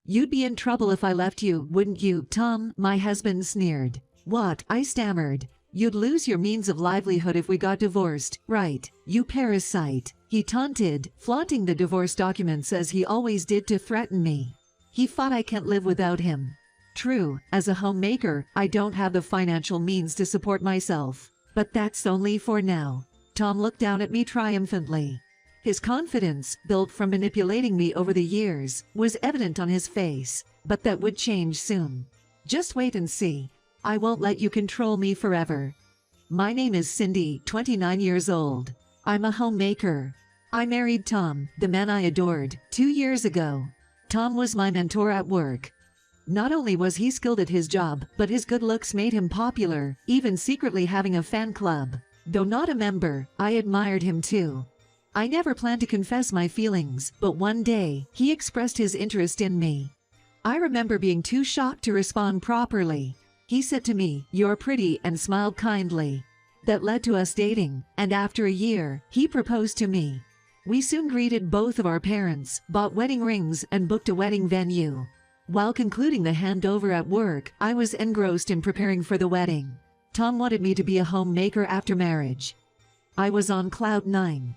You'd be in trouble if I left you, wouldn't you, Tom? My husband sneered. What? I stammered. You'd lose your means of livelihood if we got divorced, right? You parasite. He taunted, flaunting the divorce documents as he always did to threaten me. He thought I can't live without him. True, as a homemaker, I don't have the financial means to support myself. But that's only for now. Tom looked down at me triumphantly. His confidence, built from manipulating me over the years, was evident on his face. But that would change soon. Just wait and see. I won't let you control me forever. My name is Cindy, 29 years old. I'm a homemaker. I married Tom, the man I adored, 2 years ago. Tom was my mentor at work. Not only was he skilled at his job, but his good looks made him popular, even secretly having a fan club. Though not a member, I admired him too. I never planned to confess my feelings, but one day, he expressed his interest in me. I remember being too shocked to respond properly. He said to me, "You're pretty," and smiled kindly. That led to us dating, and after a year, he proposed to me. We soon greeted both of our parents, bought wedding rings, and booked a wedding venue. While concluding the handover at work, I was engrossed in preparing for the wedding. Tom wanted me to be a homemaker after marriage. I was on cloud 9.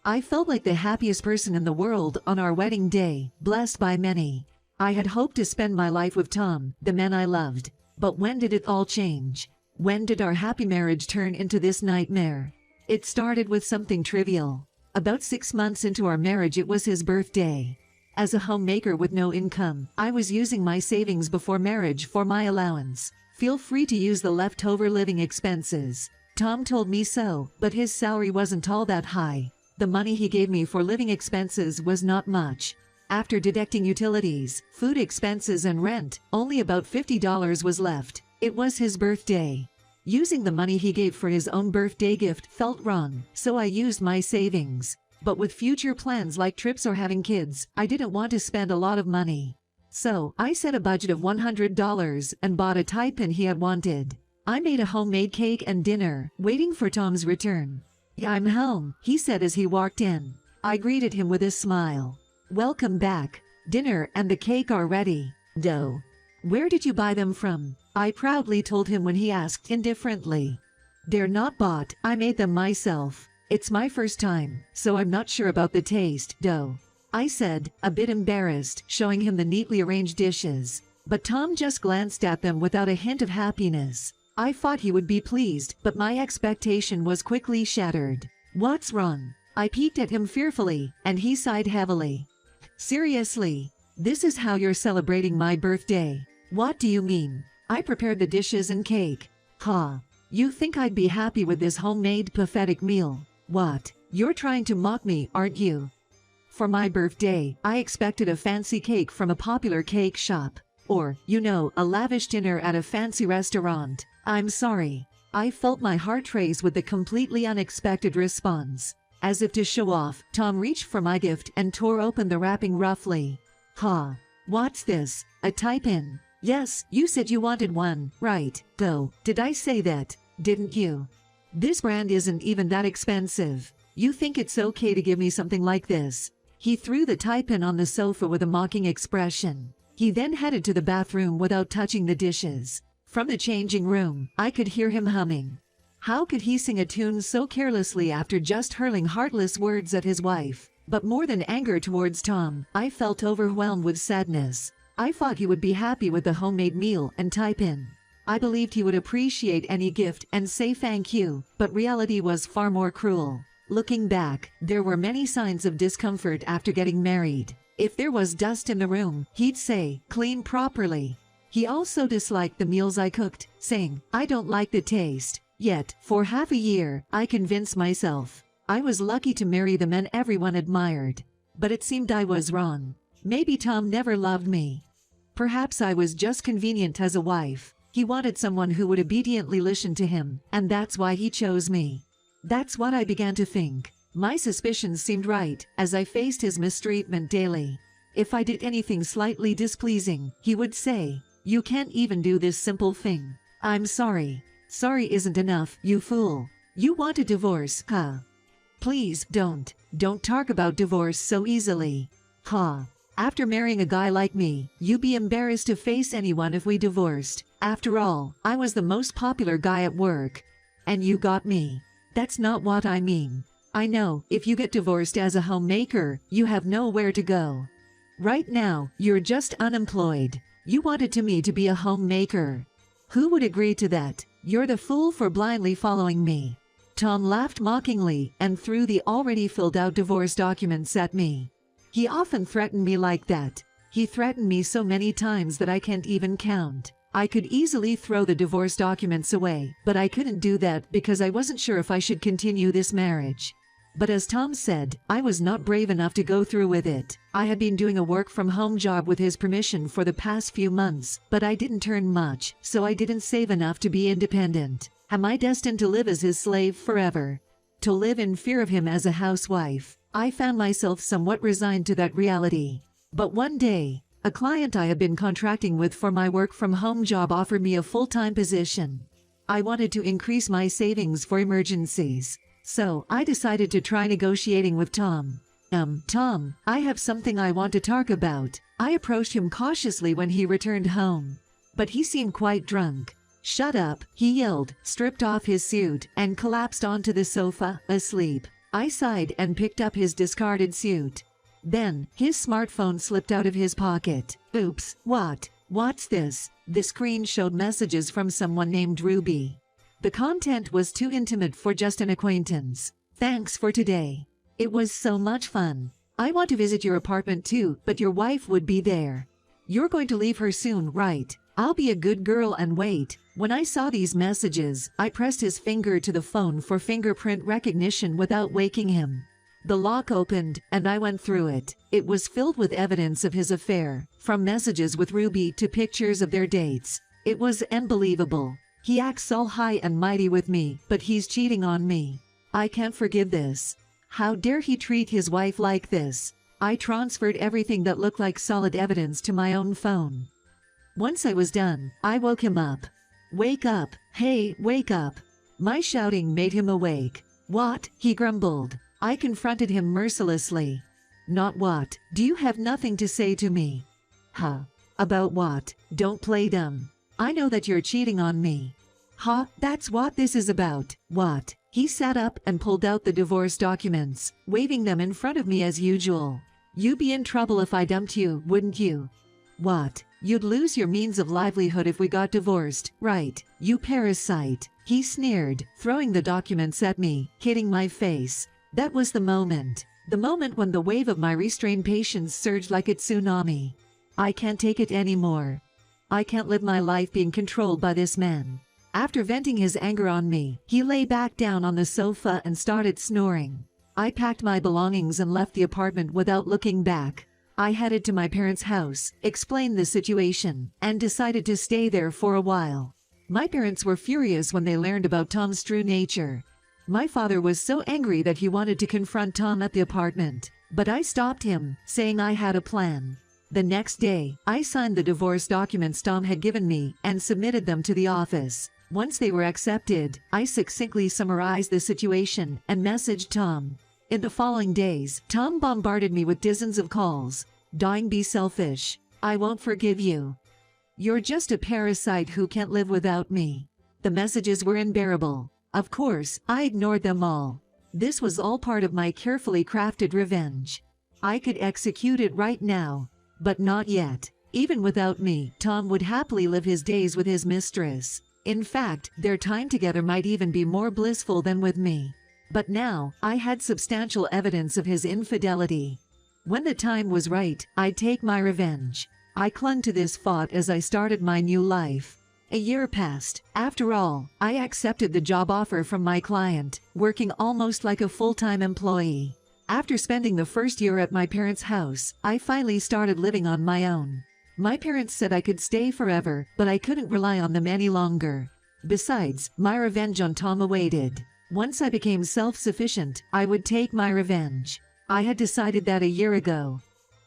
I felt like the happiest person in the world on our wedding day, blessed by many. I had hoped to spend my life with Tom, the man I loved. But when did it all change? When did our happy marriage turn into this nightmare? It started with something trivial. About 6 months into our marriage, it was his birthday. As a homemaker with no income, I was using my savings before marriage for my allowance. Feel free to use the leftover living expenses. Tom told me so, but his salary wasn't all that high. The money he gave me for living expenses was not much. After deducting utilities, food expenses and rent, only about $50 was left. It was his birthday. Using the money he gave for his own birthday gift felt wrong, so I used my savings. But with future plans like trips or having kids, I didn't want to spend a lot of money. So, I set a budget of $100 and bought a tie pin he had wanted. I made a homemade cake and dinner, waiting for Tom's return. "I'm home," he said as he walked in. I greeted him with a smile. "Welcome back. Dinner and the cake are ready, though. Where did you buy them from?" I proudly told him when he asked indifferently. "They're not bought, I made them myself. It's my first time, so I'm not sure about the taste, though," I said, a bit embarrassed, showing him the neatly arranged dishes. But Tom just glanced at them without a hint of happiness. I thought he would be pleased, but my expectation was quickly shattered. "What's wrong?" I peeked at him fearfully, and he sighed heavily. "Seriously? This is how you're celebrating my birthday? What do you mean? I prepared the dishes and cake." "Ha! You think I'd be happy with this homemade pathetic meal? What? You're trying to mock me, aren't you? For my birthday, I expected a fancy cake from a popular cake shop. Or, you know, a lavish dinner at a fancy restaurant. I'm sorry." I felt my heart race with the completely unexpected response. As if to show off, Tom reached for my gift and tore open the wrapping roughly. "Ha! What's this? A tie pin? Yes, you said you wanted one, right? Though, did I say that? Didn't you? This brand isn't even that expensive. You think it's okay to give me something like this?" He threw the tie pin on the sofa with a mocking expression. He then headed to the bathroom without touching the dishes. From the changing room, I could hear him humming. How could he sing a tune so carelessly after just hurling heartless words at his wife? But more than anger towards Tom, I felt overwhelmed with sadness. I thought he would be happy with the homemade meal and tie pin. I believed he would appreciate any gift and say thank you, but reality was far more cruel. Looking back, there were many signs of discomfort after getting married. If there was dust in the room, he'd say, "Clean properly." He also disliked the meals I cooked, saying, "I don't like the taste." Yet, for half a year, I convinced myself I was lucky to marry the man everyone admired. But it seemed I was wrong. Maybe Tom never loved me. Perhaps I was just convenient as a wife. He wanted someone who would obediently listen to him, and that's why he chose me. That's what I began to think. My suspicions seemed right, as I faced his mistreatment daily. If I did anything slightly displeasing, he would say, "You can't even do this simple thing." "I'm sorry." "Sorry isn't enough, you fool. You want a divorce, huh? Please don't talk about divorce so easily." "Ha! After marrying a guy like me, you'd be embarrassed to face anyone if we divorced. After all, I was the most popular guy at work. And you got me. That's not what I mean. I know, if you get divorced as a homemaker, you have nowhere to go. Right now, you're just unemployed. You wanted me to be a homemaker. Who would agree to that? You're the fool for blindly following me. Tom laughed mockingly and threw the already filled out divorce documents at me. He often threatened me like that. He threatened me so many times that I can't even count. I could easily throw the divorce documents away, but I couldn't do that because I wasn't sure if I should continue this marriage. But as Tom said, I was not brave enough to go through with it. I had been doing a work-from-home job with his permission for the past few months, but I didn't earn much, so I didn't save enough to be independent. Am I destined to live as his slave forever? To live in fear of him as a housewife? I found myself somewhat resigned to that reality. But one day, a client I had been contracting with for my work-from-home job offered me a full-time position. I wanted to increase my savings for emergencies. So, I decided to try negotiating with Tom. Tom, I have something I want to talk about. I approached him cautiously when he returned home. But he seemed quite drunk. Shut up, he yelled, stripped off his suit, and collapsed onto the sofa, asleep. I sighed and picked up his discarded suit. Then, his smartphone slipped out of his pocket. Oops, what's this? The screen showed messages from someone named Ruby. The content was too intimate for just an acquaintance. Thanks for today. It was so much fun. I want to visit your apartment too, but your wife would be there. You're going to leave her soon, right? I'll be a good girl and wait. When I saw these messages, I pressed his finger to the phone for fingerprint recognition without waking him. The lock opened, and I went through it. It was filled with evidence of his affair, from messages with Ruby to pictures of their dates. It was unbelievable. He acts all high and mighty with me, but he's cheating on me. I can't forgive this. How dare he treat his wife like this? I transferred everything that looked like solid evidence to my own phone. Once I was done, I woke him up. Wake up, hey, wake up. My shouting made him awake. What? He grumbled. I confronted him mercilessly. Not what? Do you have nothing to say to me? Huh? About what? Don't play dumb. I know that you're cheating on me. Huh? That's what this is about. What? He sat up and pulled out the divorce documents, waving them in front of me as usual. You'd be in trouble if I dumped you, wouldn't you? What? You'd lose your means of livelihood if we got divorced, right? You parasite. He sneered, throwing the documents at me, hitting my face. That was the moment. The moment when the wave of my restrained patience surged like a tsunami. I can't take it anymore. I can't live my life being controlled by this man. After venting his anger on me, he lay back down on the sofa and started snoring. I packed my belongings and left the apartment without looking back. I headed to my parents' house, explained the situation, and decided to stay there for a while. My parents were furious when they learned about Tom's true nature. My father was so angry that he wanted to confront Tom at the apartment, but I stopped him, saying I had a plan. The next day, I signed the divorce documents Tom had given me and submitted them to the office. Once they were accepted, I succinctly summarized the situation and messaged Tom. In the following days, Tom bombarded me with dozens of calls. Don't be selfish. I won't forgive you. You're just a parasite who can't live without me. The messages were unbearable. Of course, I ignored them all. This was all part of my carefully crafted revenge. I could execute it right now. But not yet. Even without me, Tom would happily live his days with his mistress. In fact, their time together might even be more blissful than with me. But now, I had substantial evidence of his infidelity. When the time was right, I'd take my revenge. I clung to this thought as I started my new life. A year passed. After all, I accepted the job offer from my client, working almost like a full-time employee. After spending the first year at my parents' house, I finally started living on my own. My parents said I could stay forever, but I couldn't rely on them any longer. Besides, my revenge on Tom awaited. Once I became self-sufficient, I would take my revenge. I had decided that a year ago.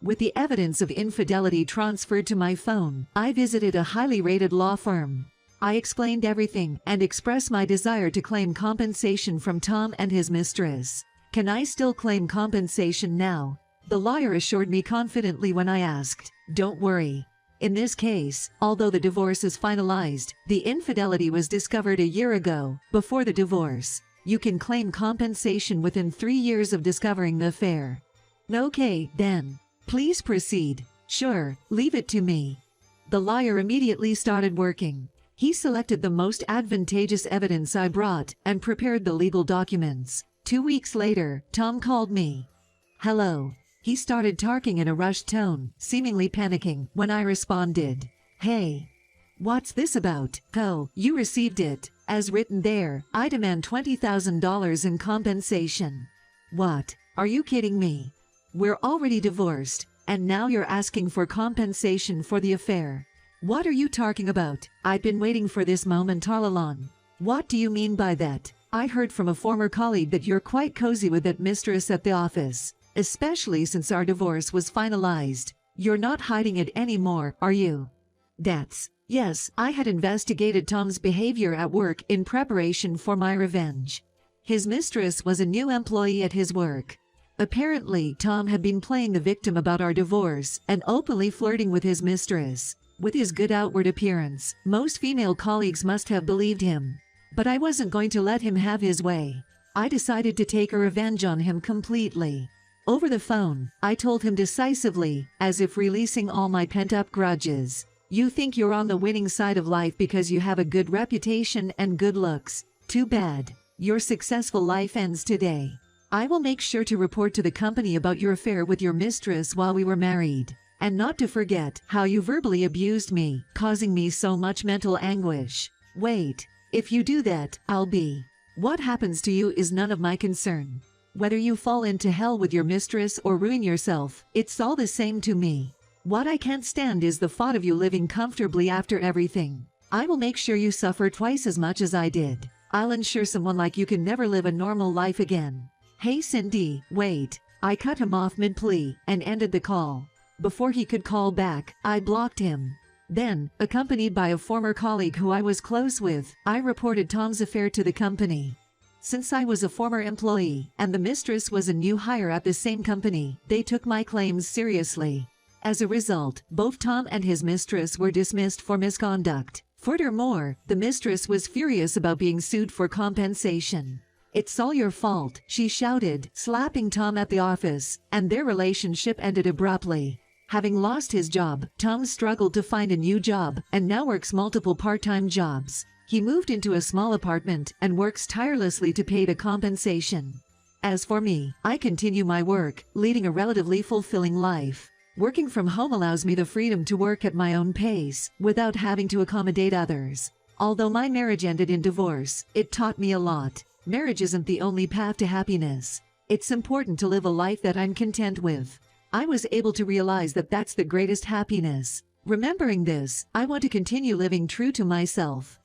With the evidence of infidelity transferred to my phone, I visited a highly rated law firm. I explained everything and expressed my desire to claim compensation from Tom and his mistress. Can I still claim compensation now? The lawyer assured me confidently when I asked. Don't worry. In this case, although the divorce is finalized, the infidelity was discovered a year ago, before the divorce. You can claim compensation within 3 years of discovering the affair. Okay, then. Please proceed. Sure, leave it to me. The lawyer immediately started working. He selected the most advantageous evidence I brought and prepared the legal documents. 2 weeks later, Tom called me. Hello. He started talking in a rushed tone, seemingly panicking, when I responded. Hey. What's this about? Oh, you received it. As written there, I demand $20,000 in compensation. What? Are you kidding me? We're already divorced, and now you're asking for compensation for the affair. What are you talking about? I've been waiting for this moment all along. What do you mean by that? I heard from a former colleague that you're quite cozy with that mistress at the office, especially since our divorce was finalized. You're not hiding it anymore, are you? Yes, I had investigated Tom's behavior at work in preparation for my revenge. His mistress was a new employee at his work. Apparently, Tom had been playing the victim about our divorce and openly flirting with his mistress. With his good outward appearance, most female colleagues must have believed him. But I wasn't going to let him have his way. I decided to take a revenge on him completely. Over the phone, I told him decisively, as if releasing all my pent-up grudges. You think you're on the winning side of life because you have a good reputation and good looks. Too bad. Your successful life ends today. I will make sure to report to the company about your affair with your mistress while we were married. And not to forget how you verbally abused me, causing me so much mental anguish. Wait. If you do that, I'll be. What happens to you is none of my concern. Whether you fall into hell with your mistress or ruin yourself, it's all the same to me. What I can't stand is the thought of you living comfortably after everything. I will make sure you suffer twice as much as I did. I'll ensure someone like you can never live a normal life again. Hey Cindy, wait. I cut him off mid-plea and ended the call. Before he could call back, I blocked him. Then, accompanied by a former colleague who I was close with, I reported Tom's affair to the company. Since I was a former employee, and the mistress was a new hire at the same company, they took my claims seriously. As a result, both Tom and his mistress were dismissed for misconduct. Furthermore, the mistress was furious about being sued for compensation. It's all your fault, she shouted, slapping Tom at the office, and their relationship ended abruptly. Having lost his job, Tom struggled to find a new job and now works multiple part-time jobs. He moved into a small apartment and works tirelessly to pay the compensation. As for me, I continue my work, leading a relatively fulfilling life. Working from home allows me the freedom to work at my own pace, without having to accommodate others. Although my marriage ended in divorce, it taught me a lot. Marriage isn't the only path to happiness. It's important to live a life that I'm content with. I was able to realize that that's the greatest happiness. Remembering this, I want to continue living true to myself.